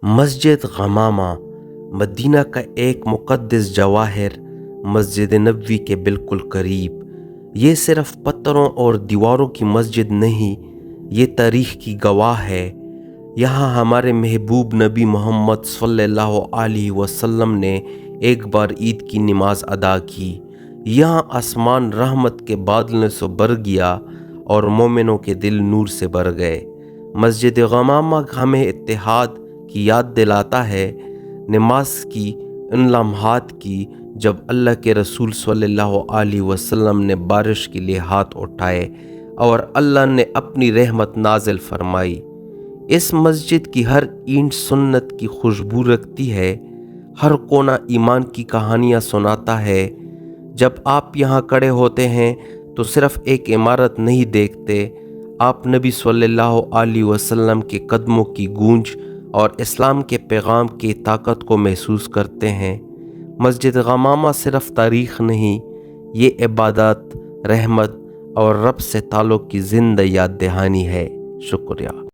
مسجد غمامہ مدینہ کا ایک مقدس جواہر مسجد نبوی کے بالکل قریب۔ یہ صرف پتھروں اور دیواروں کی مسجد نہیں، یہ تاریخ کی گواہ ہے۔ یہاں ہمارے محبوب نبی محمد صلی اللہ علیہ وسلم نے ایک بار عید کی نماز ادا کی۔ یہاں آسمان رحمت کے بادلوں سے بھر گیا اور مومنوں کے دل نور سے بھر گئے۔ مسجد غمامہ ہمیں اتحاد کی یاد دلاتا ہے، نماز کی ان لمحات کی جب اللہ کے رسول صلی اللہ علیہ وسلم نے بارش کے لیے ہاتھ اٹھائے اور اللہ نے اپنی رحمت نازل فرمائی۔ اس مسجد کی ہر اینٹ سنت کی خوشبو رکھتی ہے، ہر کونا ایمان کی کہانیاں سناتا ہے۔ جب آپ یہاں کھڑے ہوتے ہیں تو صرف ایک عمارت نہیں دیکھتے، آپ نبی صلی اللہ علیہ وسلم کے قدموں کی گونج اور اسلام کے پیغام کی طاقت کو محسوس کرتے ہیں۔ مسجد غمامہ صرف تاریخ نہیں، یہ عبادت، رحمت اور رب سے تعلق کی زندہ یاد دہانی ہے۔ شکریہ۔